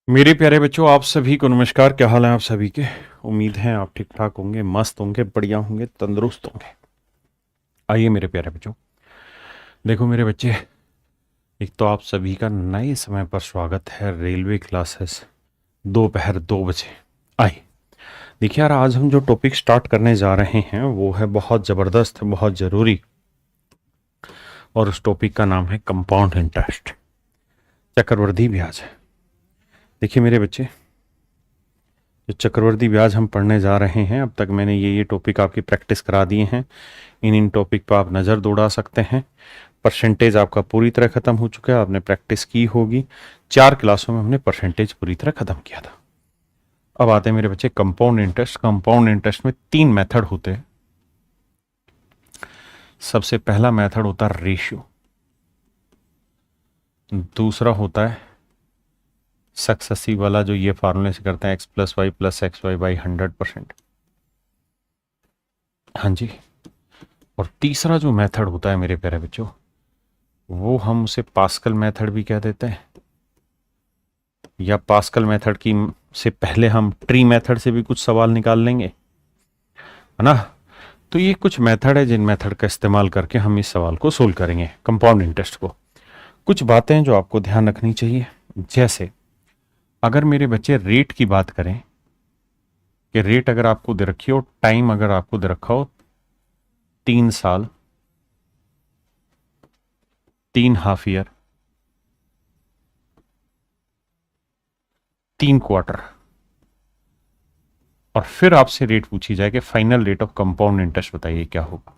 मेरे प्यारे बच्चों, आप सभी को नमस्कार। क्या हाल है आप सभी के? उम्मीद है आप ठीक ठाक होंगे, मस्त होंगे, बढ़िया होंगे, तंदुरुस्त होंगे। आइए मेरे प्यारे बच्चों, देखो मेरे बच्चे, एक तो आप सभी का नए समय पर स्वागत है रेलवे क्लासेस दोपहर 2 बजे। आइए देखिए यार, आज हम जो टॉपिक स्टार्ट करने जा रहे हैं वो है बहुत ज़बरदस्त, बहुत ज़रूरी, और उस टॉपिक का नाम है कंपाउंड इंटरेस्ट, चक्रवृद्धि ब्याज। देखिए मेरे बच्चे, जो चक्रवृद्धि ब्याज हम पढ़ने जा रहे हैं, अब तक मैंने ये टॉपिक आपकी प्रैक्टिस करा दिए हैं। इन टॉपिक पर आप नज़र दौड़ा सकते हैं। परसेंटेज आपका पूरी तरह ख़त्म हो चुका है, आपने प्रैक्टिस की होगी। 4 क्लासों में हमने परसेंटेज पूरी तरह ख़त्म किया था। अब आते हैं मेरे बच्चे कंपाउंड इंटरेस्ट। कंपाउंड इंटरेस्ट में 3 मेथड होते हैं। सबसे पहला मेथड होता है रेशियो, दूसरा होता है सक्सेसिव वाला, जो ये फार्मूले से करते हैं x + y + xy बाई 100%। हाँ जी। और तीसरा जो मेथड होता है मेरे प्यारे बच्चों, वो हम उसे पास्कल मेथड भी कह देते हैं, या पास्कल मेथड की से पहले हम ट्री मेथड से भी कुछ सवाल निकाल लेंगे, है ना। तो ये कुछ मेथड है जिन मेथड का इस्तेमाल करके हम इस सवाल को सोल्व करेंगे, कंपाउंड इंटरेस्ट को। कुछ बातें जो आपको ध्यान रखनी चाहिए, जैसे अगर मेरे बच्चे रेट की बात करें कि रेट अगर आपको दे रखी हो, टाइम अगर आपको दे रखा हो 3 साल, 3 हाफ ईयर, 3 क्वार्टर, और फिर आपसे रेट पूछी जाए कि final rate of compound interest बताइए क्या होगा,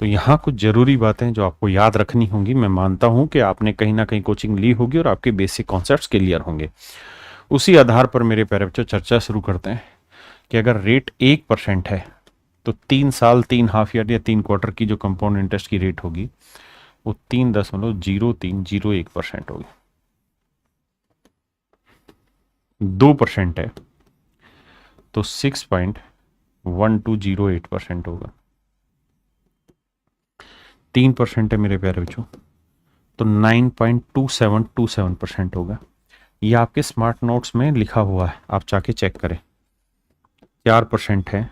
तो यहां कुछ जरूरी बातें जो आपको याद रखनी होंगी। मैं मानता हूं कि आपने कहीं ना कहीं कोचिंग ली होगी और आपके बेसिक कॉन्सेप्ट्स क्लियर होंगे। उसी आधार पर मेरे प्यारे बच्चों चर्चा शुरू करते हैं कि अगर रेट 1% है तो 3 साल, 3 हाफ ईयर या 3 क्वार्टर की जो कंपाउंड इंटरेस्ट की रेट होगी वो 3.0301% होगी। 2% है तो 6.1208% होगा। 3% है मेरे प्यारे बच्चों तो 9.2727% होगा। ये आपके स्मार्ट नोट्स में लिखा हुआ है, आप जाके चेक करें। 4% है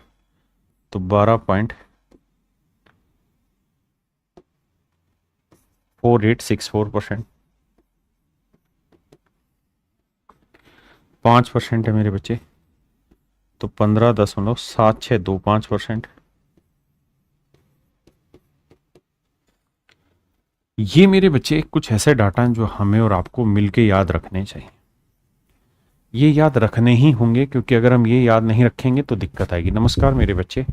तो 12.4864%। 5% है मेरे बच्चे तो 15.7625%। ये मेरे बच्चे कुछ ऐसे डाटा हैं जो हमें और आपको मिलके याद रखने चाहिए। ये याद रखने ही होंगे, क्योंकि अगर हम ये याद नहीं रखेंगे तो दिक्कत आएगी। नमस्कार मेरे बच्चे,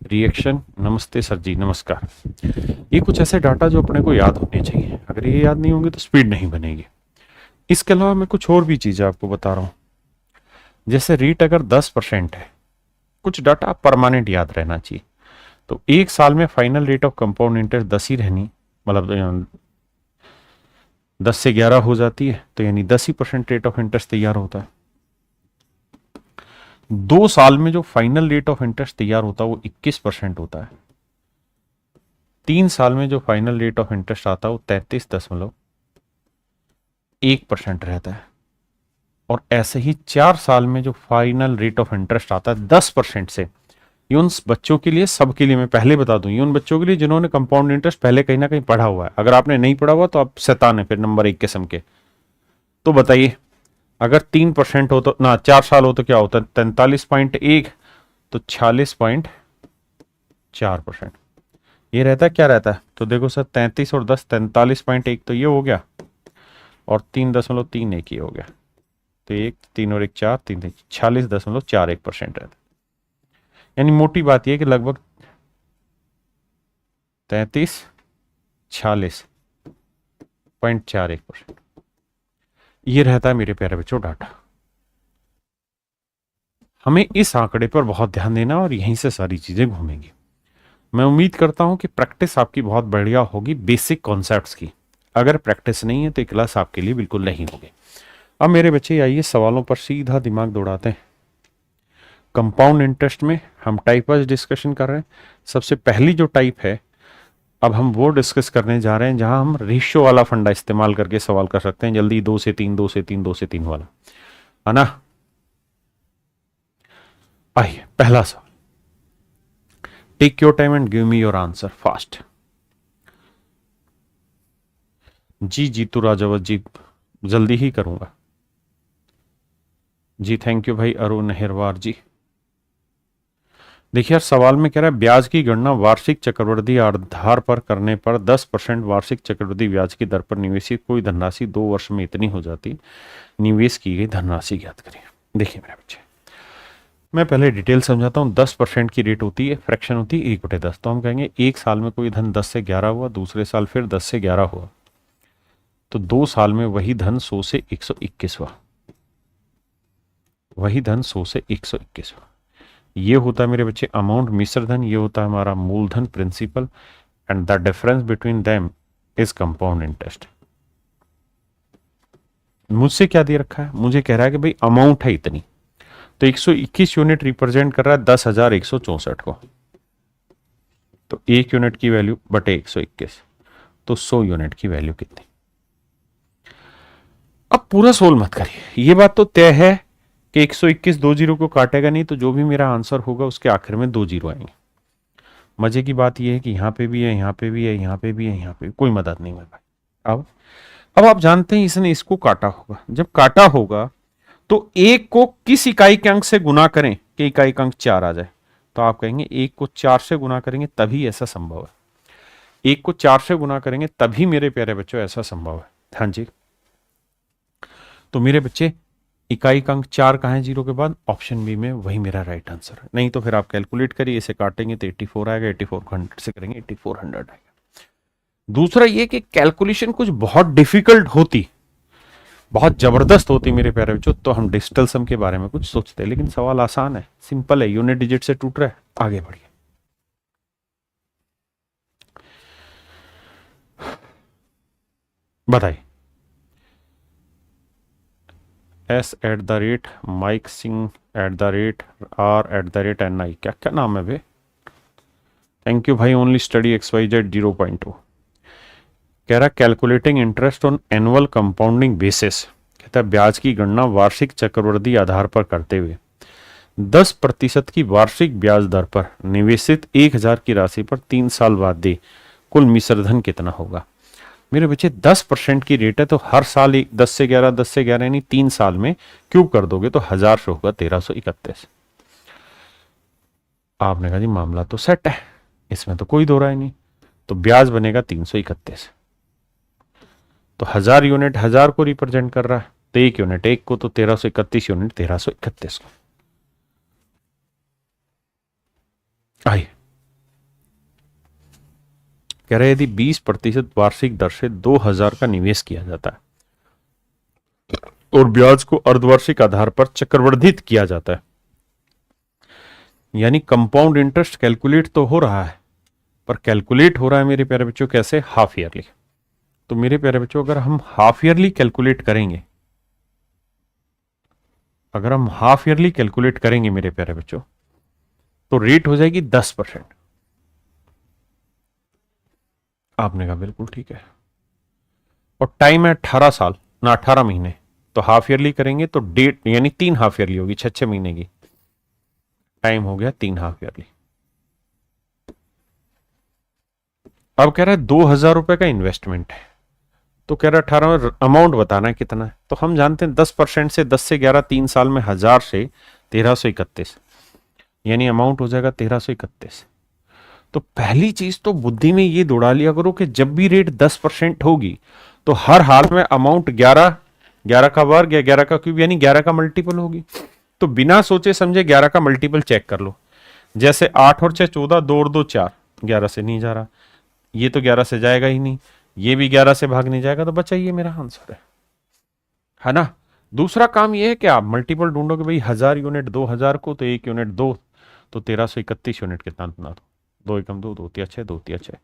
रिएक्शन, नमस्ते सर जी, नमस्कार। ये कुछ ऐसे डाटा जो अपने को याद होने चाहिए, अगर ये याद नहीं होंगे तो स्पीड नहीं बनेगी। इसके अलावा मैं कुछ और भी चीज़ें आपको बता रहा हूँ, जैसे रेट अगर 10% है, कुछ डाटा परमानेंट याद रहना चाहिए। तो 1 साल में final rate of compound interest 10 ही रहनी, मतलब 10 से 11 हो जाती है, तो यानी 10% रेट ऑफ इंटरेस्ट तैयार होता है। 2 साल में जो फाइनल रेट ऑफ इंटरेस्ट तैयार होता है वो 21% होता है। 3 साल में जो फाइनल रेट ऑफ इंटरेस्ट आता है वो 33.1% रहता है। और ऐसे ही 4 साल में जो फाइनल रेट ऑफ इंटरेस्ट आता है 10% से, ये उन बच्चों के लिए, सबके लिए मैं पहले बता दूं, ये उन बच्चों के लिए जिन्होंने कंपाउंड इंटरेस्ट पहले कहीं ना कहीं पढ़ा हुआ है। अगर आपने नहीं पढ़ा हुआ तो आप शैतान है फिर, नंबर 1 किस्म के। तो बताइए, अगर 3% हो तो ना, 4 साल हो तो क्या होता है, 43.1 तो 46.4%। ये रहता है, क्या रहता है, तो देखो सर 33 और 10, 43.1 तो ये हो गया, और 3.31 ये हो गया, तो 1 3 और 1 4, 3 46.41% रहता है। यानी मोटी बात यह कि लगभग 33-46.41% ये रहता है मेरे प्यारे बच्चों डाटा। हमें इस आंकड़े पर बहुत ध्यान देना और यहीं से सारी चीजें घूमेंगी। मैं उम्मीद करता हूं कि प्रैक्टिस आपकी बहुत बढ़िया होगी बेसिक कॉन्सेप्ट्स की। अगर प्रैक्टिस नहीं है तो क्लास आपके लिए बिल्कुल नहीं होगी। अब मेरे बच्चे आइए सवालों पर सीधा दिमाग दौड़ाते हैं। कंपाउंड इंटरेस्ट में हम टाइप वाइज डिस्कशन कर रहे हैं। सबसे पहली जो टाइप है, अब हम वो डिस्कस करने जा रहे हैं जहां हम रेशियो वाला फंडा इस्तेमाल करके सवाल कर सकते हैं जल्दी, 2 से 3, 2 से 3, 2 से 3 वाला। है ना। आइए पहला सवाल, take your time and give me your answer fast. जी जीतू राजावत जी, जल्दी ही करूंगा जी, थैंक यू भाई अरुण हेरवार जी। देखिए यार, सवाल में कह रहा है ब्याज की गणना वार्षिक चक्रवृद्धि आधार पर करने पर 10% वार्षिक चक्रवृद्धि ब्याज की दर पर निवेशित कोई धनराशि 2 वर्ष में इतनी हो जाती, निवेश की गई धनराशि ज्ञात करिए। देखिए मेरे बच्चे, मैं पहले डिटेल समझाता हूँ। 10% की रेट होती है, फ्रैक्शन होती है 1/10। तो हम कहेंगे एक साल में कोई धन 10 से 11 हुआ, दूसरे साल फिर 10 से 11 हुआ, तो 2 साल में वही धन 100 से 121 हुआ, वही धन 100 से 121 हुआ। ये होता है मेरे बच्चे अमाउंट, मिश्र धन, ये होता है हमारा मूलधन principal, and the difference between them is compound interest. मुझसे क्या दे रखा है, मुझे कह रहा है कि भाई अमाउंट है इतनी, तो 121 यूनिट रिप्रेजेंट कर रहा है 10,164 को, तो 1 यूनिट की वैल्यू बटे 121, तो 100 यूनिट की वैल्यू कितनी। अब पूरा सोल मत करिए, ये बात तो तय है कि 121 दो जीरो को काटेगा नहीं, तो जो भी मेरा आंसर होगा उसके आखिर में 2 जीरो आएंगे। मजे की बात यह है कि यहां पे भी है, यहां पे भी है, यहां पे भी है, यहां पे भी, कोई मदद नहीं मेरे भाई। अब आप जानते हैं इसने इसको काटा होगा, जब काटा होगा तो एक को किस इकाई के अंक से गुना करें कि इकाई का अंक 4 आ जाए, तो आप कहेंगे एक को 4 से गुना करेंगे तभी ऐसा संभव है, एक को 4 से गुना करेंगे तभी मेरे प्यारे बच्चों ऐसा संभव है। हाँ जी, तो मेरे बच्चे इकाई का अंक 4 कहाँ है जीरो के बाद, ऑप्शन बी में, वही मेरा राइट आंसर है। नहीं तो फिर आप कैलकुलेट करिए, इसे काटेंगे तो 84 आएगा, 84 को 100 से करेंगे 8400 आएगा। दूसरा ये कि कैलकुलेशन कुछ बहुत डिफिकल्ट होती, बहुत जबरदस्त होती मेरे प्यारे बच्चों, तो हम डिजिटल सम के बारे में कुछ सोचते, लेकिन सवाल आसान है, सिंपल है, यूनिट डिजिट से टूट रहा है। आगे बढ़िए, बताइए। S@, माइक सिंह @ R@NI, क्या क्या नाम है भाई। थैंक यू भाई, ओनली स्टडी XYZ 0.2। कह रहा calculating interest on annual compounding basis, कहता है ब्याज की गणना वार्षिक चक्रवृद्धि आधार पर करते हुए 10% की वार्षिक ब्याज दर पर निवेशित 1,000 की राशि पर 3 साल बाद दे कुल मिश्रधन कितना होगा। मेरे बच्चे 10% की रेट है, तो हर साल 10 से 11, 10 से 11 यानी 3 साल में क्यूब कर दोगे तो 1000 से होगा 1331। आपने कहा जी मामला तो सेट है, इसमें तो कोई दो राय नहीं, तो ब्याज बनेगा 331, तो 1000 यूनिट 1000 को रिप्रेजेंट कर रहा है, तो 1 यूनिट 1 को, तो 1331 यूनिट 1331 को। आइए, कह रहे यदि 20% वार्षिक दर से 2000 का निवेश किया जाता है और ब्याज को अर्धवार्षिक आधार पर चक्रवर्धित किया जाता है, यानी कंपाउंड इंटरेस्ट कैलकुलेट तो हो रहा है, पर कैलकुलेट हो रहा है मेरे प्यारे बच्चों कैसे, हाफ ईयरली। तो मेरे प्यारे बच्चों अगर हम हाफ ईयरली कैलकुलेट करेंगे, अगर हम हाफ ईयरली कैलकुलेट करेंगे मेरे प्यारे बच्चों, तो रेट हो जाएगी 10%। आपने कहा बिल्कुल ठीक है, और टाइम है 18 साल ना 18 महीने, तो हाफ ईयरली करेंगे तो डेट यानी 3 हाफ ईयरली होगी, 6 महीने की, टाइम हो गया 3 हाफ ईयरली। अब कह रहा है 2000 रुपए का इन्वेस्टमेंट है, तो कह रहा है 18 में अमाउंट बताना है कितना है, तो हम जानते हैं 10% से 10 से 11 3 साल में 1000 से 1331, यानी अमाउंट हो जाएगा 1331। तो पहली चीज तो बुद्धि में ये दौड़ा लिया करो कि जब भी रेट 10% होगी तो हर हाल में अमाउंट 11, 11 का वर्ग या 11 का क्यूब यानी 11 का मल्टीपल होगी। तो बिना सोचे समझे 11 का मल्टीपल चेक कर लो, जैसे 8 और 6 14, 2 और 2 4, 11 से नहीं जा रहा, ये तो 11 से जाएगा ही नहीं, ये भी 11 से भाग नहीं जाएगा, तो बचा ये मेरा आंसर है ना। दूसरा काम ये है कि आप मल्टीपल ढूंढोगे, भाई 1000 यूनिट 2000 को, तो 1 यूनिट 2, तो 1331 यूनिट कितना बना दो, 2 एकम 2, 2 तिया 6, 2 तिया 6।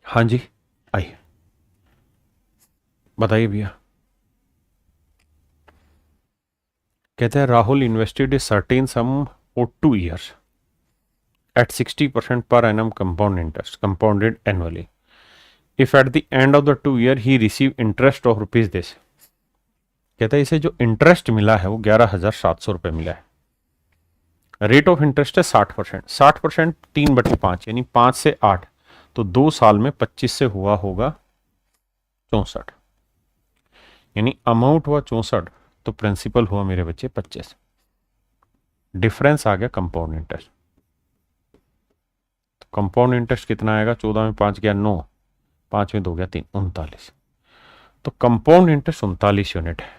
हाँ जी, आइए बताइए भैया। कहते हैं Rahul invested a certain some for 2 years at 60% per annum compound interest compounded annually. If at the end of the 2 year he receive interest of rupees this, कहता है इसे जो इंटरेस्ट मिला है वो 11,700 रुपये मिला है। रेट ऑफ इंटरेस्ट है 60%। 60% 3/5 यानी 5 से 8, तो 2 साल में 25 से हुआ होगा 64, यानी अमाउंट हुआ 64 तो प्रिंसिपल हुआ मेरे बच्चे 25। डिफरेंस आ गया कंपाउंड इंटरेस्ट। तो कंपाउंड इंटरेस्ट कितना आएगा? 14 में 5 गया 9, 5 में 2 गया 3, 39। तो कंपाउंड इंटरेस्ट 39 यूनिट है।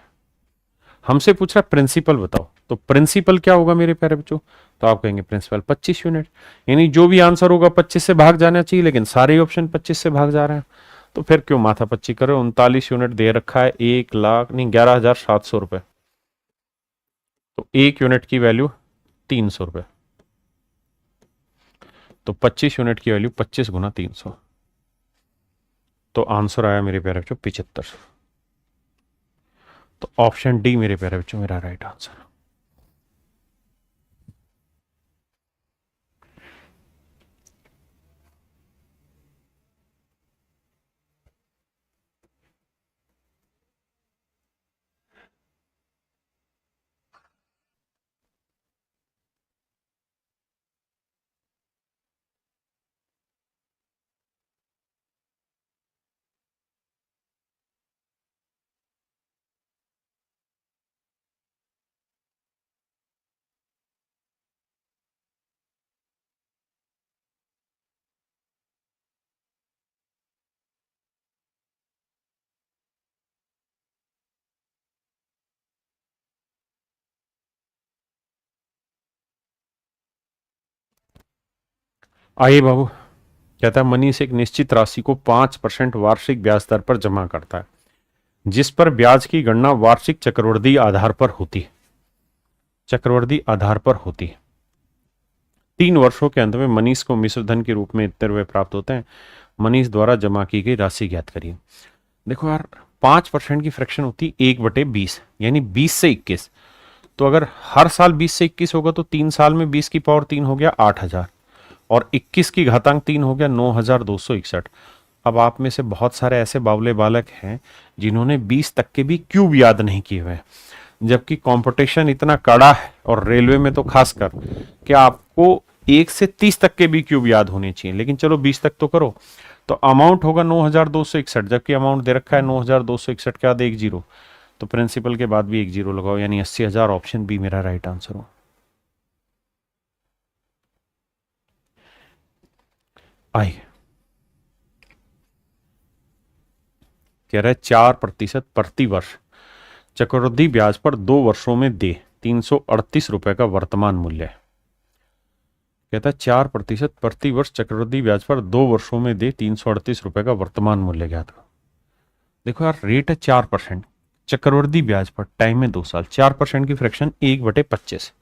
हमसे पूछ रहा प्रिंसिपल बताओ, तो प्रिंसिपल क्या होगा मेरे प्यारे बच्चों? तो आप कहेंगे प्रिंसिपल 25 यूनिट, यानी जो भी आंसर होगा 25 से भाग जाना चाहिए, लेकिन सारे ऑप्शन 25 से भाग जा रहे हैं, तो फिर क्यों माथा पच्ची करो। 39 यूनिट दे रखा है, 1 लाख नहीं 11,700 रुपए, तो 1 यूनिट की वैल्यू 300 रुपए, तो 25 यूनिट की वैल्यू 25 गुना 300, तो आंसर आया मेरे प्यारे बच्चों 75। तो ऑप्शन डी मेरे प्यारे बच्चों मेरा राइट आंसर। आइए बाबू, कहता है मनीष एक निश्चित राशि को 5% वार्षिक ब्याज दर पर जमा करता है, जिस पर ब्याज की गणना वार्षिक चक्रवृद्धि आधार पर होती है। चक्रवृद्धि आधार पर होती है। 3 वर्षों के अंत में मनीष को मिश्र धन के रूप में इतने रुपए प्राप्त होते हैं। मनीष द्वारा जमा की गई राशि ज्ञात करिए। देखो यार, 5% की फ्रैक्शन होती है 1/20, यानी 20 से 21। तो अगर हर साल 20 से 21 होगा तो 3 साल में 20 की पावर 3 हो गया 8,000, और 21 की घातांक 3 हो गया 9,261। अब आप में से बहुत सारे ऐसे बावले बालक हैं जिन्होंने 20 तक के भी क्यूब याद नहीं किए हुए, जबकि कंपटीशन इतना कड़ा है, और रेलवे में तो खासकर कि आपको 1 से 30 तक के भी क्यूब याद होने चाहिए, लेकिन चलो 20 तक तो करो। तो अमाउंट होगा 9,261, जबकि अमाउंट दे रखा है 9,261 के बाद 1 जीरो, तो प्रिंसिपल के बाद भी 1 जीरो लगाओ, यानी 80,000। ऑप्शन बी मेरा राइट आंसर हो। आइए, कह रहा है 4% प्रति वर्ष चक्रवृद्धि ब्याज पर 2 वर्षों में दे 338 रुपए का वर्तमान मूल्य है। कहता है 4% प्रति वर्ष चक्रवृद्धि ब्याज पर 2 वर्षों में दे 338 रुपए का वर्तमान मूल्य ज्ञात करो। देखो यार, रेट है 4%, चक्रवृद्धि ब्याज पर, टाइम में 2 साल, 4% की फ्रैक्शन 1/25,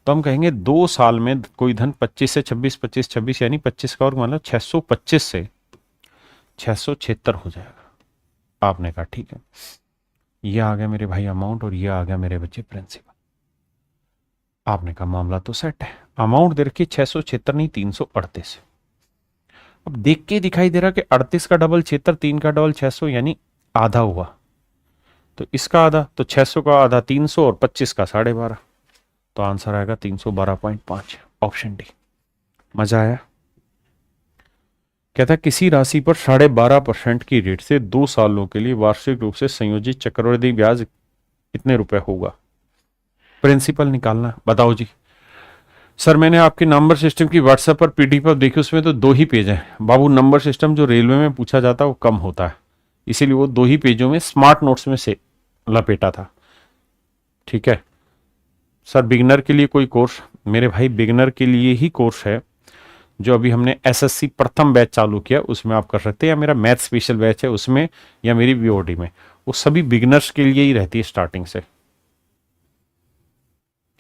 तो हम कहेंगे 2 साल में कोई धन 25 से 26, 25 26 यानी 25 का और मतलब 625 से 676 हो जाएगा। आपने कहा ठीक है, ये आ गया मेरे भाई अमाउंट, और ये आ गया मेरे बच्चे प्रिंसिपल। आपने कहा मामला तो सेट है। अमाउंट दे रखी 676 नहीं 338। अब देख के दिखाई दे रहा कि 38 का डबल 76, 3 का डबल 600, यानी आधा हुआ, तो इसका आधा, तो 600 का आधा 300 और 25 का 12.5, तो आंसर आएगा 312.5, ऑप्शन डी। मजा आया? कहता है किसी राशि पर 12.5% की रेट से 2 सालों के लिए वार्षिक रूप से संयोजित चक्रवृद्धि ब्याज कितने रुपए होगा? प्रिंसिपल निकालना, बताओ जी। सर मैंने आपके नंबर सिस्टम की व्हाट्सएप पर पीडीएफ पर देखी, उसमें तो 2 ही पेज हैं बाबू। नंबर सिस्टम जो रेलवे में पूछा जाता है वो कम होता है, इसीलिए वो 2 ही पेजों में स्मार्ट नोट्स में से लपेटा था। ठीक है सर, बिगिनर के लिए कोई कोर्स? मेरे भाई बिगिनर के लिए ही कोर्स है, जो अभी हमने एसएससी प्रथम बैच चालू किया, उसमें आप कर सकते हैं, या मेरा मैथ स्पेशल बैच है उसमें, या मेरी वीओडी में, वो सभी बिगिनर्स के लिए ही रहती है स्टार्टिंग से।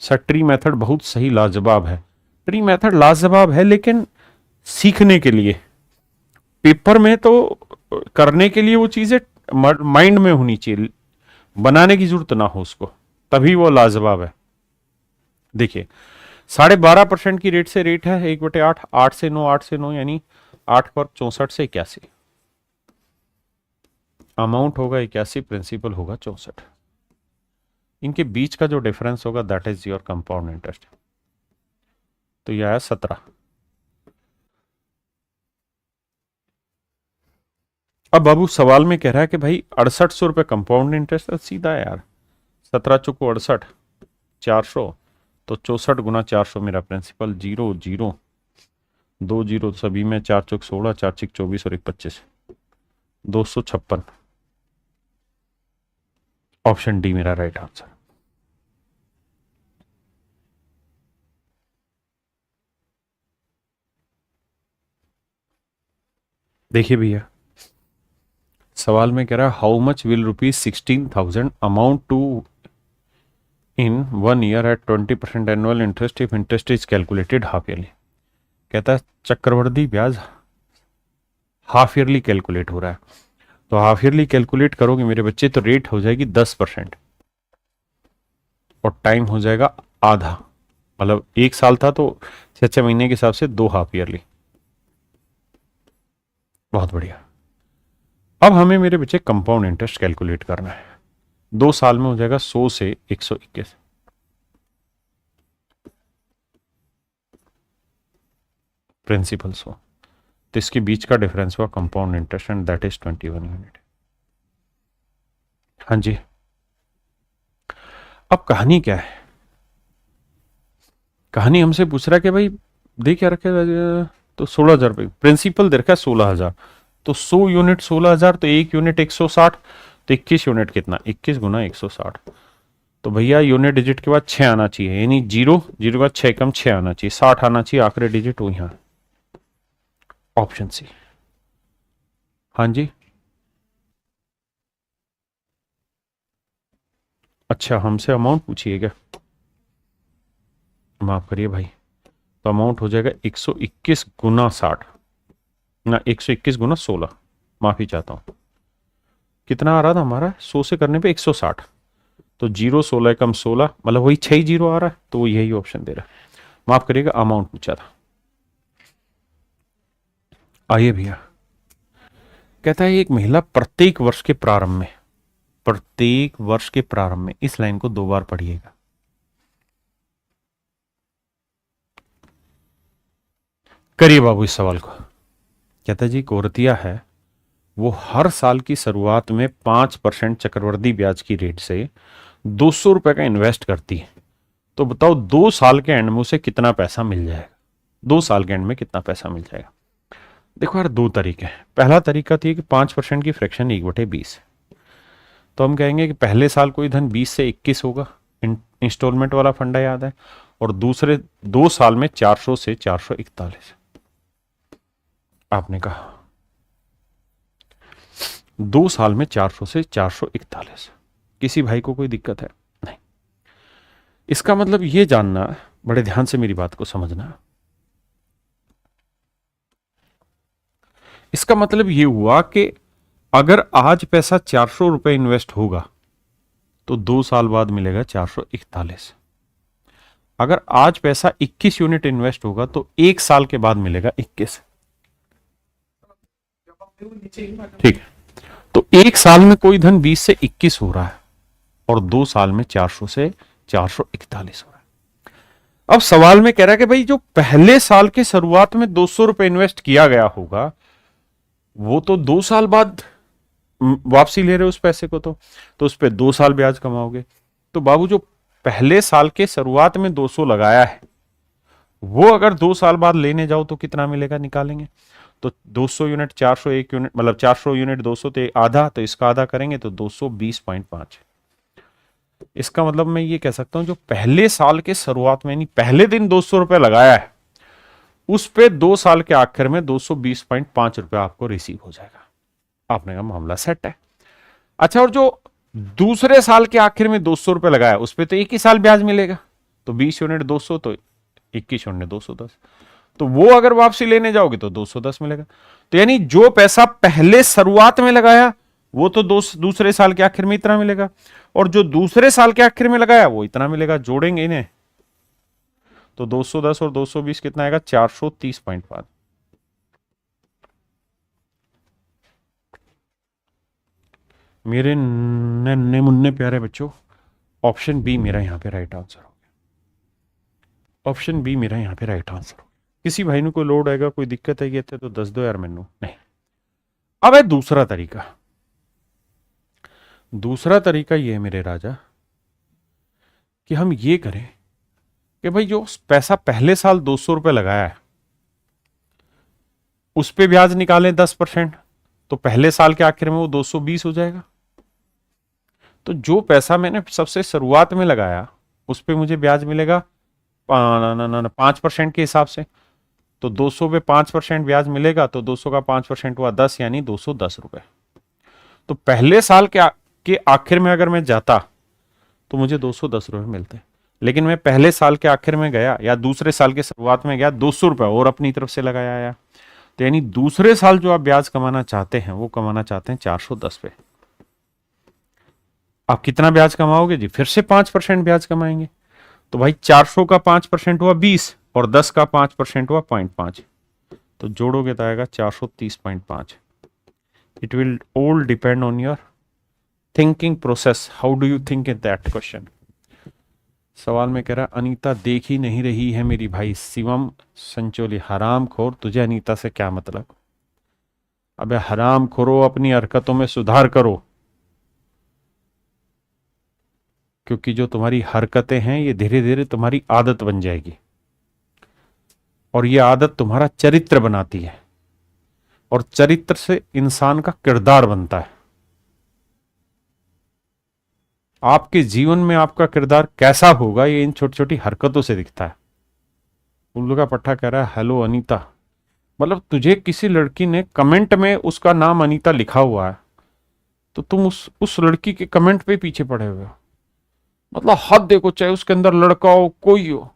सर ट्री मेथड बहुत सही, लाजवाब है। ट्री मेथड लाजवाब है, लेकिन सीखने के लिए, पेपर में तो करने के लिए वो चीजें माइंड में होनी चाहिए, बनाने की जरूरत ना हो उसको, तभी वो लाजवाब है। देखिए 12.5% की रेट से रेट है 1/8, 8 से 9, 8 से 9 यानी 8 पर 64 से 81, अमाउंट होगा 81, प्रिंसिपल होगा 64। इनके बीच का जो डिफरेंस होगा that is your compound interest. तो यह आया 17। अब बाबू सवाल में कह रहा है कि भाई 6800 रुपये कंपाउंड इंटरेस्ट, सीधा है यार, 17 चुको 68, 400, तो 64 × 400 मेरा प्रिंसिपल, 0 0 2 0 सभी में, 4 चुक 16, 4 चिक 24 और 1 25, 256। ऑप्शन डी मेरा राइट आंसर। देखिए भैया सवाल में कह रहा है how much will ₹16,000 amount to in 1 year at 20% annual interest if interest is calculated half yearly. कहता है चक्रवृद्धि ब्याज हाफ ईयरली कैलकुलेट हो रहा है, तो हाफ ईयरली कैलकुलेट करोगे मेरे बच्चे तो रेट हो जाएगी 10% और टाइम हो जाएगा आधा, मतलब 1 साल था तो 6 महीने के हिसाब से 2 हाफ ईयरली। बहुत बढ़िया। अब हमें मेरे बच्चे कंपाउंड इंटरेस्ट कैलकुलेट करना है। 2 साल में हो जाएगा 100 से 121, प्रिंसिपल 100, तो इसके बीच का डिफरेंस हुआ compound interest and that is 21 unit. हाँ जी, अब कहानी क्या है? कहानी हमसे पूछ रहा है कि भाई दे क्या रखे, तो 16,000 रुपये प्रिंसिपल दे रखा है 16,000, तो 100 यूनिट 16,000, तो 1 यूनिट 160, तो 21 यूनिट कितना, 21 × 160, तो भैया यूनिट डिजिट के बाद 6 आना चाहिए, यानी 0 0 के बाद 6 कम 6 आना चाहिए, 60 आना चाहिए आखिरी डिजिट वो यहाँ। Option C. हाँ जी, अच्छा हमसे अमाउंट पूछिए क्या? माफ करिए भाई, तो अमाउंट हो जाएगा 121 × 60 ना 121 × 16, माफी चाहता हूं, कितना आ रहा था हमारा 100 से करने पे 160, तो 0 16 कम 16, मतलब वही 6 जीरो आ रहा है, तो वो यही ऑप्शन दे रहा है। माफ करिएगा अमाउंट पूछा था। आइए भैया, कहता है एक महिला प्रत्येक वर्ष के प्रारंभ में, इस लाइन को 2 बार पढ़िएगा, करिए बाबू इस सवाल को। कहता है जी कोरतिया है, वो हर साल की शुरुआत में 5% चक्रवृद्धि ब्याज की रेट से 200 रुपए का इन्वेस्ट करती है, तो बताओ 2 साल के एंड में उसे कितना पैसा मिल जाएगा? 2 साल के एंड में कितना पैसा मिल जाएगा? देखो यार 2 तरीके हैं। पहला तरीका तो ये कि 5% की फ्रैक्शन 1/20, तो हम कहेंगे कि पहले साल कोई धन 20 से 21 होगा, इंस्टॉलमेंट वाला फंडा याद है, और दूसरे 2 साल में 400 से 441। आपने कहा 2 साल में 400 से 441, किसी भाई को कोई दिक्कत है? नहीं। इसका मतलब ये जानना, बड़े ध्यान से मेरी बात को समझना, इसका मतलब ये हुआ कि अगर आज पैसा 400 रुपए इन्वेस्ट होगा तो 2 साल बाद मिलेगा 441। अगर आज पैसा 21 यूनिट इन्वेस्ट होगा तो 1 साल के बाद मिलेगा 21। ठीक, तो 1 साल में कोई धन 20 से 21 हो रहा है और 2 साल में 400 से 441 हो रहा है। अब सवाल में कह रहा है कि भाई जो पहले साल के शुरुआत में 200 रुपए इन्वेस्ट किया गया होगा वो तो 2 साल बाद वापसी ले रहे हो उस पैसे को, तो उस पर 2 साल ब्याज कमाओगे। तो बाबू जो पहले साल के शुरुआत में 200 लगाया है वो अगर 2 साल बाद लेने जाओ तो कितना मिलेगा, निकालेंगे। तो 200 यूनिट 401 यूनिट, मतलब 400 यूनिट 200 तो आधा, तो इसका आधा करेंगे तो 220.5। इसका मतलब मैं ये कह सकता हूं जो पहले साल के शुरुआत में यानी पहले दिन 200 रुपए लगाया है उस पे 2 साल के आखिर में 220.5 रुपए आपको रिसीव हो जाएगा। आपने कहा मामला सेट है। अच्छा, और जो दूसरे साल के आखिर में 200 रुपए लगाया उस पे तो एक ही साल ब्याज मिलेगा, तो 20 यूनिट 200 तो 21 यूनिट 210, तो वो अगर वापसी लेने जाओगे तो 210 मिलेगा। तो यानी जो पैसा पहले शुरुआत में लगाया वो तो दूसरे साल के आखिर में इतना मिलेगा, और जो दूसरे साल के आखिर में लगाया वो इतना मिलेगा। जोड़ेंगे इन्हें तो 210 और 220 कितना आएगा, 430.5। मेरे नन्हे मुन्ने प्यारे बच्चों, ऑप्शन बी मेरा यहाँ पे राइट आंसर हो गया। ऑप्शन बी मेरा यहाँ पे राइट आंसर हो गया। किसी भाई ने कोई लोड आएगा, कोई दिक्कत है तो दस दो यार मैनू नहीं। अब है दूसरा तरीका। दूसरा तरीका ये है मेरे राजा कि हम ये करें कि भाई जो पैसा पहले साल 200 रुपये लगाया है उस पे ब्याज निकालें 10%, तो पहले साल के आखिर में वो 220 हो जाएगा। तो जो पैसा मैंने सबसे शुरुआत में लगाया उस पे मुझे ब्याज मिलेगा 5% के हिसाब से। तो 200 पे 5% ब्याज मिलेगा, तो 200 का 5% हुआ 10, यानी 210 रुपए। तो पहले साल के आखिर में अगर मैं जाता तो मुझे 210 रुपए मिलते, लेकिन मैं पहले साल के आखिर में गया या दूसरे साल के शुरुआत में गया, 200 रुपए और अपनी तरफ से लगाया आया। तो यानी दूसरे साल जो आप ब्याज कमाना चाहते हैं वो कमाना चाहते हैं 410 पे। आप कितना ब्याज कमाओगे जी? फिर से 5% ब्याज कमाएंगे। तो भाई 400 का 5% हुआ 20 और 10 का 5% हुआ 0.5, तो जोड़ोगे तो आएगा 430.5। It will all depend on your thinking process, how do you think in that question. सवाल में कह रहा अनीता देख ही नहीं रही है मेरी भाई। शिवम संचोली, हराम खोर, तुझे अनीता से क्या मतलब? अबे हराम खोरो, अपनी हरकतों में सुधार करो, क्योंकि जो तुम्हारी हरकतें हैं ये धीरे धीरे तुम्हारी आदत बन जाएगी और ये आदत तुम्हारा चरित्र बनाती है और चरित्र से इंसान का किरदार बनता है। आपके जीवन में आपका किरदार कैसा होगा ये इन छोटी छोटी हरकतों से दिखता है। उल्लू का पट्टा कह रहा है हेलो अनीता, मतलब तुझे किसी लड़की ने कमेंट में उसका नाम अनीता लिखा हुआ है तो तुम उस लड़की के कमेंट पे पीछे पड़े हुए हो। मतलब हद देखो, चाहे उसके अंदर लड़का हो कोई हो,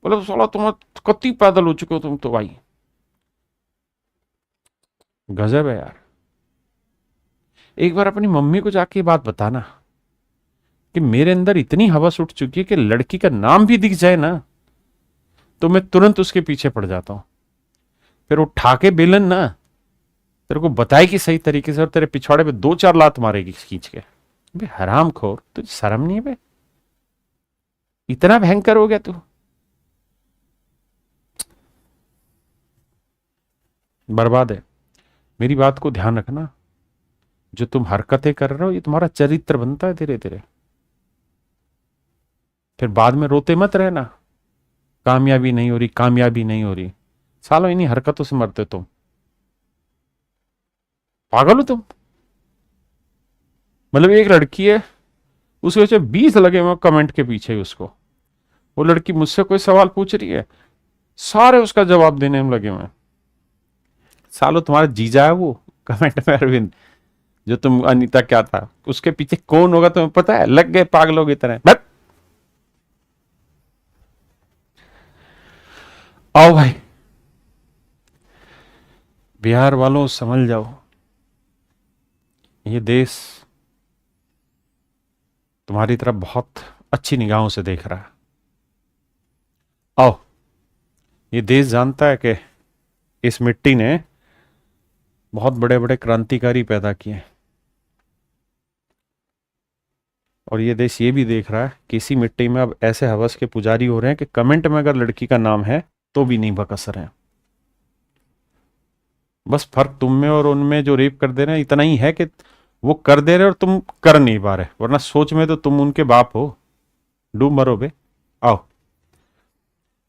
मतलब साला तुम कति पैदल हो चुके हो तुम तो भाई। गजब है यार। एक बार अपनी मम्मी को जाके बात बताना कि मेरे अंदर इतनी हवस उठ चुकी है कि लड़की का नाम भी दिख जाए ना तो मैं तुरंत उसके पीछे पड़ जाता हूं। फिर उठा के बेलन ना तेरे को बताएगी सही तरीके से और तेरे पिछवाड़े पे 2-4 लात मारेगी खींच के। हराम खोर, तुझे शर्म नहीं है बे? इतना भयंकर हो गया तू? बर्बाद है। मेरी बात को ध्यान रखना, जो तुम हरकतें कर रहे हो ये तुम्हारा चरित्र बनता है धीरे धीरे। फिर बाद में रोते मत रहना, कामयाबी नहीं हो रही, कामयाबी नहीं हो रही। सालों इन्हीं हरकतों से मरते तुम। पागल हो तुम। मतलब एक लड़की है, उसके वजह 20 लगे हुए कमेंट के पीछे ही उसको। वो लड़की मुझसे कोई सवाल पूछ रही है, सारे उसका जवाब देने में लगे हुए। सालों तुम्हारा जीजा है वो कमेंट में अरविंद, जो तुम अनीता क्या था उसके पीछे कौन होगा तुम्हें पता है? लग गए पागलों की तरह। बस आओ भाई, बिहार वालों समझ जाओ, ये देश तुम्हारी तरफ बहुत अच्छी निगाहों से देख रहा है। आओ, ये देश जानता है कि इस मिट्टी ने बहुत बड़े बड़े क्रांतिकारी पैदा किए हैं और ये देश ये भी देख रहा है कि इसी मिट्टी में अब ऐसे हवस के पुजारी हो रहे हैं कि कमेंट में अगर लड़की का नाम है तो भी नहीं बकस रहे हैं। बस फर्क तुम में और उनमें जो रेप कर दे रहे हैं इतना ही है कि वो कर दे रहे और तुम कर नहीं पा रहे, वरना सोच में तो तुम उनके बाप हो। डूब मरो बे। आओ,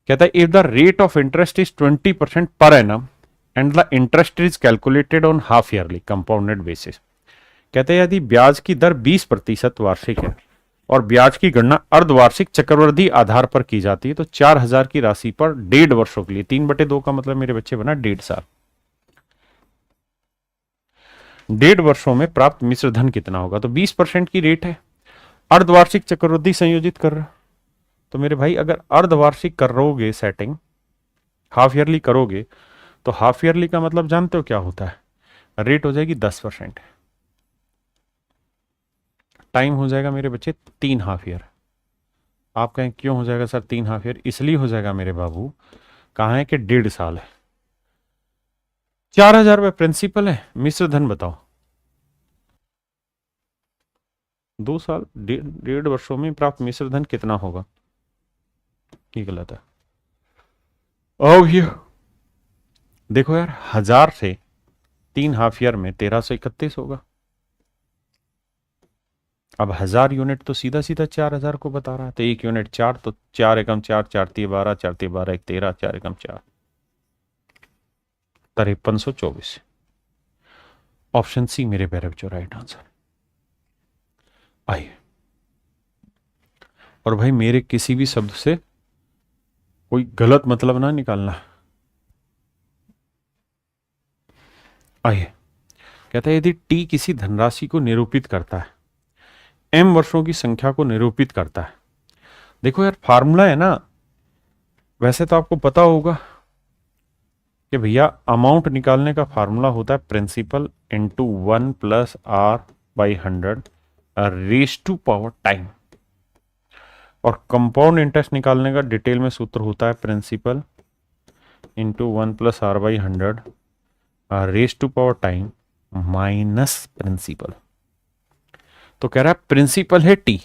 कहता है if the rate of interest is 20% per annum and the interest is calculated on half yearly compounded basis. कहते हैं यदि ब्याज की दर 20% वार्षिक है और ब्याज की गणना अर्धवार्षिक चक्रवृद्धि आधार पर की जाती है तो 4,000 की राशि पर 1.5 वर्षों के लिए, 3/2 का मतलब मेरे बच्चे बना 1.5 साल, 1.5 वर्षों में प्राप्त मिश्र धन कितना होगा? तो 20% की रेट है, अर्धवार्षिक चक्रवृद्धि संयोजित कर रहा। तो मेरे भाई अगर अर्धवार्षिक करोगे सेटिंग, हाफ ईयरली करोगे तो हाफ ईयरली का मतलब जानते हो क्या होता है? रेट हो जाएगी 10%, टाइम हो जाएगा मेरे बच्चे 3 हाफ ईयर। आप कहें क्यों हो जाएगा सर 3 हाफ ईयर? इसलिए हो जाएगा मेरे बाबू, कहा है कि 1.5 साल है, 4,000 रुपये प्रिंसिपल है, मिश्र धन बताओ। 2 साल 1.5 वर्षों में प्राप्त मिश्र धन कितना होगा? ये गलत है। ओ ये देखो यार, 1000 से 3 हाफ ईयर में 1331 होगा। अब 1000 यूनिट तो सीधा सीधा 4000 को बता रहा है, तो 1 यूनिट 4, तो 4 एकम 4, 4 3 12, 4 3 12 1 13, 4 एकम 4, 5324। ऑप्शन सी मेरे प्यारे बच्चों राइट आंसर। आइए, और भाई मेरे किसी भी शब्द से कोई गलत मतलब ना निकालना। आइए, कहता है यदि टी किसी धनराशि को निरूपित करता है, एम वर्षों की संख्या को निरूपित करता है। देखो यार, फार्मूला है ना, वैसे तो आपको पता होगा कि भैया अमाउंट निकालने का फार्मूला होता है principal into 1 plus R by 100 raise to power time, और कंपाउंड इंटरेस्ट निकालने का डिटेल में सूत्र होता है principal into 1 plus R by 100 raise to power time minus principal. तो कह रहा है प्रिंसिपल है टी।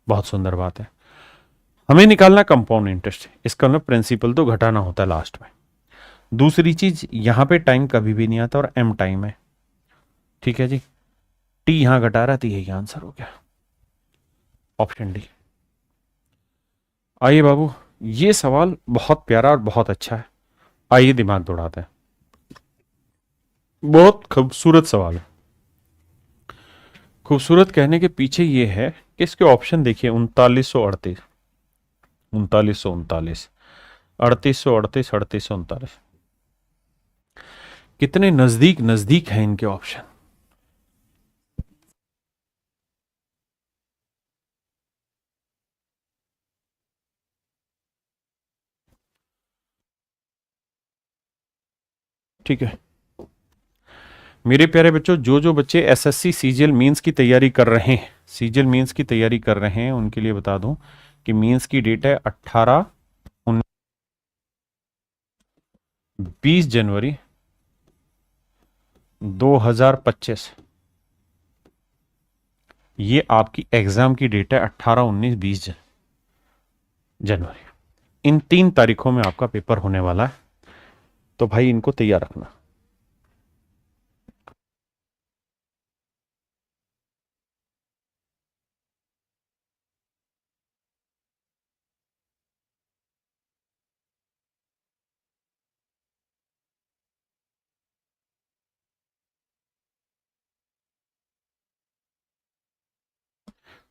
बहुत सुंदर बात है। हमें निकालना कंपाउंड इंटरेस्ट, इसका मतलब प्रिंसिपल तो घटाना होता है लास्ट में। दूसरी चीज, यहां पे टाइम कभी भी नहीं आता और एम टाइम है, ठीक है जी। टी यहां घटा रहा, तो यही आंसर हो गया, ऑप्शन डी। आइए बाबू, ये सवाल बहुत प्यारा और बहुत अच्छा है। आइए दिमाग दौड़ाते हैं। बहुत खूबसूरत सवाल है। खूबसूरत कहने के पीछे ये है कि इसके ऑप्शन देखिए, 3938, 3939, 3838, 3839, कितने नजदीक नजदीक हैं इनके ऑप्शन। ठीक है मेरे प्यारे बच्चों, जो जो बच्चे एसएससी सीजीएल मींस की तैयारी कर रहे हैं, सीजीएल मींस की तैयारी कर रहे हैं, उनके लिए बता दूं कि मींस की डेट है 20 जनवरी 2025। ये आपकी एग्जाम की डेट है 18, 19, 20 जनवरी। इन 3 तारीखों में आपका पेपर होने वाला है, तो भाई इनको तैयार रखना।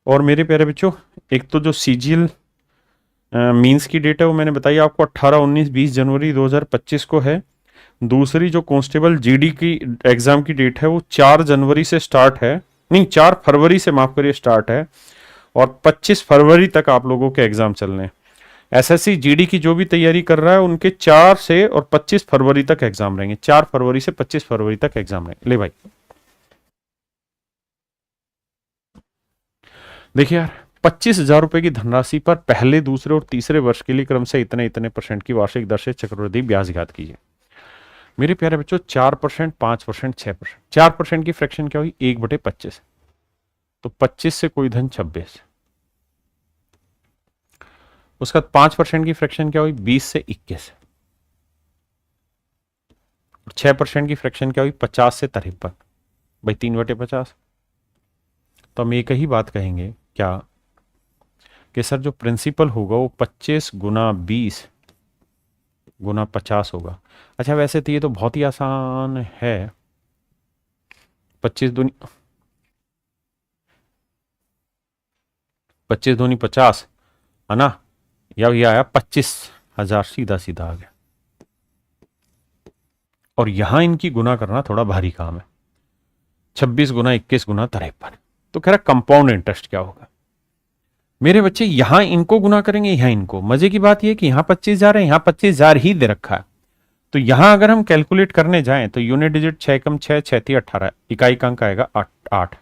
और मेरे प्यारे बच्चों, एक तो जो सीजीएल मींस की डेट है वो मैंने बताई आपको 18, 19, 20 जनवरी 2025 को है। दूसरी जो कांस्टेबल जीडी की एग्जाम की डेट है वो 4 जनवरी से स्टार्ट है, नहीं 4 फरवरी से माफ करिए स्टार्ट है, और 25 फरवरी तक आप लोगों के एग्जाम चलने हैं। एसएससी जीडी की जो भी तैयारी कर रहा है उनके 4 से और 25 फरवरी तक एग्जाम रहेंगे। 4 फरवरी से 25 फरवरी तक एग्जाम रहेंगे। ले भाई देखिए यार, 25,000 रुपए की धनराशि पर पहले, दूसरे और तीसरे वर्ष के लिए क्रम से इतने इतने % की वार्षिक दर से चक्रवृद्धि ब्याज ज्ञात कीजिए। मेरे प्यारे बच्चों, 4%, 5%, 6%। 4% की फ्रैक्शन क्या हुई? 1/25, तो 25 से कोई धन 26। उसका 5% की फ्रैक्शन क्या हुई? 20 से 21। और 6% की फ्रैक्शन क्या हुई? 50 से 53। भाई 3/50। तो हम एक ही बात कहेंगे क्या कि सर जो प्रिंसिपल होगा वो 25 गुना 20 गुना 50 होगा। अच्छा वैसे तो ये तो बहुत ही आसान है। 25 दूनी 25 दूनी 50 है ना, या ये आया 25,000, सीधा सीधा आ गया। और यहां इनकी गुना करना थोड़ा भारी काम है। 26 गुना 21 गुना 53। तो कह रहा कंपाउंड इंटरेस्ट क्या होगा? मेरे बच्चे यहां इनको गुना करेंगे, यहां इनको। मजे की बात यह कि यहां 25,000 है, यहां 25,000 ही दे रखा है। तो यहां अगर हम कैलकुलेट करने जाएं तो यूनिट डिजिट 6 कम 6, 6 18, इकाई का अंक आएगा 8।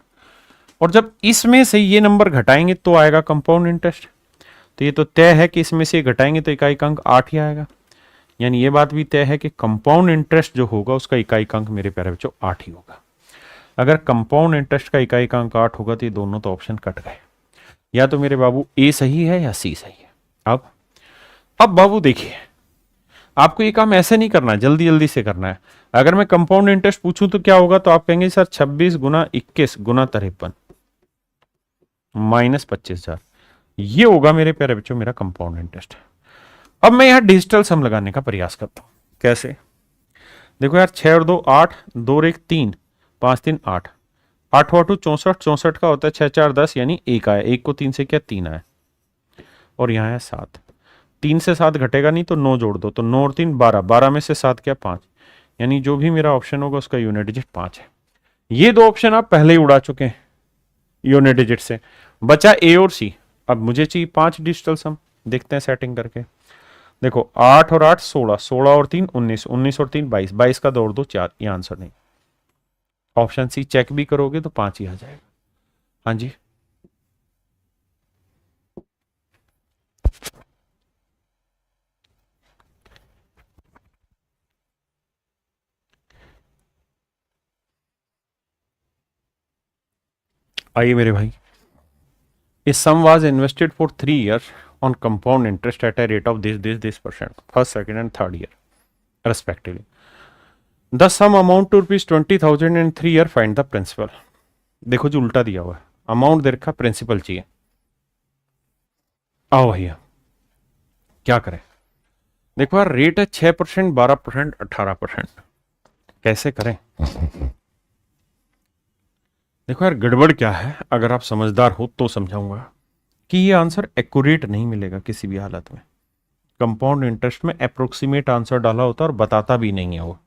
और जब इसमें से ये नंबर घटाएंगे तो आएगा कंपाउंड इंटरेस्ट। तो ये तो तय है कि इसमें से घटाएंगे तो इकाई का अंक 8 ही आएगा। यानी ये बात भी तय है कि कंपाउंड इंटरेस्ट जो होगा उसका इकाई का अंक मेरे प्यारे बच्चों 8 ही होगा। अगर कंपाउंड इंटरेस्ट का इकाई का अंक 8 होगा तो ये दोनों तो ऑप्शन कट गए। या तो मेरे बाबू ए सही है या सी सही है। अब बाबू देखिए, आपको ये काम ऐसे नहीं करना है, जल्दी जल्दी से करना है। अगर मैं कंपाउंड इंटरेस्ट पूछूं तो क्या होगा, तो आप कहेंगे सर 26 गुना 21 गुना 53 माइनस 25,000, ये होगा मेरे प्यारे बच्चों मेरा कंपाउंड इंटरेस्ट। अब मैं यहां डिजिटल सम लगाने का प्रयास करता हूं। कैसे? देखो यार, 6 और 2 8, 2 और 1 3, 5 3 8, 8 8 64, 64 का होता है 6 4 10, यानी 1 आया, 1 को 3 से क्या 3 आया, और यहां है 7, 3 से 7 घटेगा नहीं तो 9 जोड़ दो, तो 9 और 3 12, 12 में से 7 क्या 5, यानी जो भी मेरा ऑप्शन होगा उसका यूनिट डिजिट 5 है। ये दो ऑप्शन आप पहले ही उड़ा चुके हैं यूनिट डिजिट से, बचा ए और सी। अब मुझे चाहिए 5 डिजिटल सम, देखते हैं सेटिंग करके। देखो 8 और 8 16, 16 और 3 19, 19 और 3 22, 22 का दौड़ दो 4, ये आंसर नहीं। ऑप्शन सी चेक भी करोगे तो 5 ही आ जाएगा। हाँ जी, आइए मेरे भाई। A sum was invested for 3 years on compound interest at a rate of this percent, first, second and third year respectively. The sum amount to rupees 20,000 in 3 year, find the principal. देखो जो उल्टा दिया हुआ है, amount दे रखा, principal चाहिए। आओ भैया क्या करें। देखो यार, रेट है 6%, 12%, 18%, कैसे करें? देखो यार, गड़बड़ क्या है, अगर आप समझदार हो तो समझाऊंगा कि ये आंसर एक्यूरेट नहीं मिलेगा किसी भी हालत में। कंपाउंड इंटरेस्ट में अप्रोक्सीमेट आंसर डाला होता है और बताता भी नहीं है वो।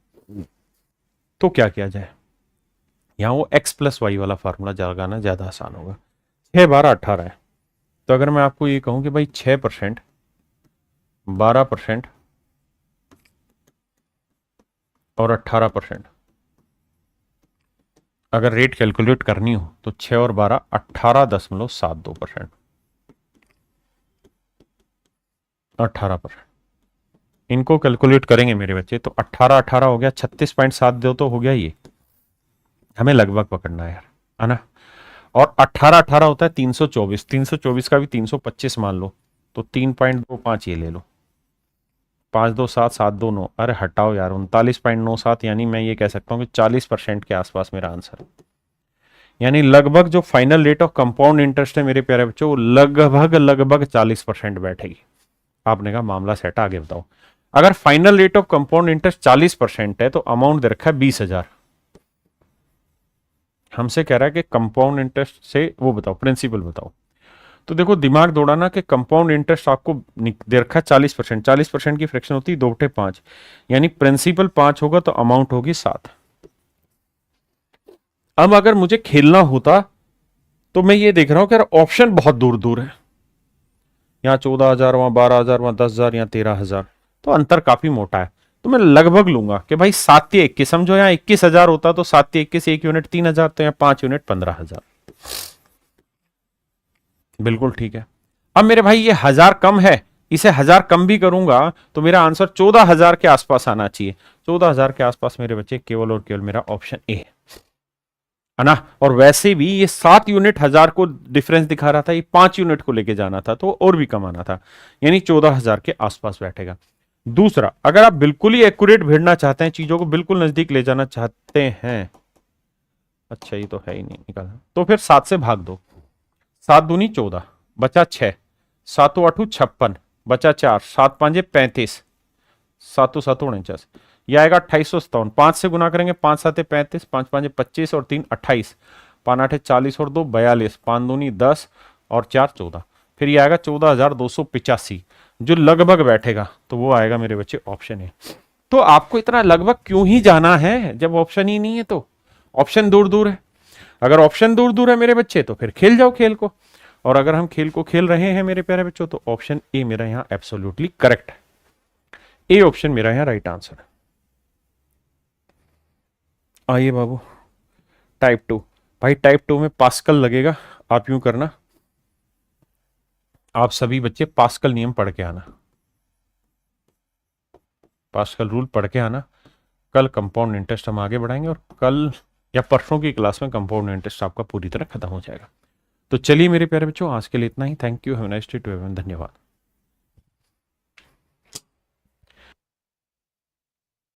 तो क्या किया जाए, यहां वो x प्लस वाई वाला फार्मूला लगाना ज्यादा आसान होगा। 6 12 18 है, तो अगर मैं आपको ये कहूं कि भाई 6%, 12% और 18%, अगर रेट कैलकुलेट करनी हो तो 6 और 12 18.72%, 18%। इनको कैलकुलेट करेंगे मेरे बच्चे तो 18 18 हो गया, 36.7 दो तो हो गया। ये हमें लगभग पकड़ना है ना। और 18 18 होता है 324, 324 का भी 325 मान लो, तो 3.25 ये ले लो, 5 2 7 7 2 9, अरे हटाओ यार 39.97, यानी मैं ये कह सकता हूँ कि 40% के आसपास मेरा आंसर है। यानी लगभग जो final rate of compound interest है मेरे प्यारे बच्चों, वो लगभग 40% बैठेगी। आपने कहा मामला सेट, आगे बताओ। अगर final rate of compound interest 40% है तो अमाउंट दे रखा है 20,000। हमसे कह रहा है कि कंपाउंड इंटरेस्ट से वो बताओ, प्रिंसिपल बताओ। तो देखो दिमाग दौड़ाना कि कंपाउंड इंटरेस्ट आपको दे रखा है 40%, 40% की फ्रैक्शन होती है 2/5, यानी प्रिंसिपल 5 होगा तो अमाउंट होगी 7। अब अगर मुझे खेलना होता तो मैं ये देख रहा हूं कि ऑप्शन बहुत दूर दूर है, यहाँ 14,000, वहां 12,000, वहां 10,000, यहाँ 13,000, तो अंतर काफी मोटा है। तो मैं लगभग लूंगा कि भाई 7 या 21, समझो यहाँ 21,000 होता तो 7 या 21 1 यूनिट 3,000, तो यहाँ 5 यूनिट 15,000। बिल्कुल ठीक है। अब मेरे भाई ये 1000 कम है, इसे 1000 कम भी करूंगा तो मेरा आंसर 14,000 के आसपास आना चाहिए। 14,000 के आसपास मेरे बच्चे केवल और केवल मेरा ऑप्शन ए है ना। और वैसे भी ये 7 यूनिट 1000 को डिफरेंस दिखा रहा था, ये 5 यूनिट को लेके जाना था तो और भी कम आना था, यानी 14,000 के आसपास बैठेगा। दूसरा, अगर आप बिल्कुल ही एक्यूरेट भेजना चाहते हैं, चीजों को बिल्कुल नजदीक ले जाना चाहते हैं, अच्छा ये तो है ही नहीं निकालना, तो फिर 7 से भाग दो, 7 दूनी 14, बचा 6, 7 8 56, बचा 4, 7 5 35, 7 7 49, यह आएगा 2857। 5 से गुना करेंगे, 5 7 35, 5 5 25 और 3 28, 5 8 40 और 2 42, 5 दूनी 10 और 4 14, फिर ये आएगा 14,285, जो लगभग बैठेगा तो वो आएगा मेरे बच्चे ऑप्शन ए। तो आपको इतना लगभग क्यों ही जाना है जब ऑप्शन ही नहीं है, तो ऑप्शन दूर दूर है। अगर ऑप्शन दूर दूर है मेरे बच्चे तो फिर खेल जाओ खेल को, और अगर हम खेल को खेल रहे हैं मेरे प्यारे बच्चों तो ऑप्शन ए मेरा यहां एब्सोल्युटली करेक्ट है। ए ऑप्शन मेरा यहां राइट आंसर है। आइए बाबू टाइप 2। भाई टाइप 2 में पास्कल लगेगा, आप यूं करना, आप सभी बच्चे पास्कल नियम पढ़ के आना, पास्कल रूल पढ़ के आना। कल कंपाउंड इंटरेस्ट हम आगे बढ़ाएंगे और कल या परसों की क्लास में कंपाउंड इंटरेस्ट आपका पूरी तरह खत्म हो जाएगा। तो चलिए मेरे प्यारे बच्चों, आज के लिए इतना ही। Thank you, have a nice day to everyone, धन्यवाद।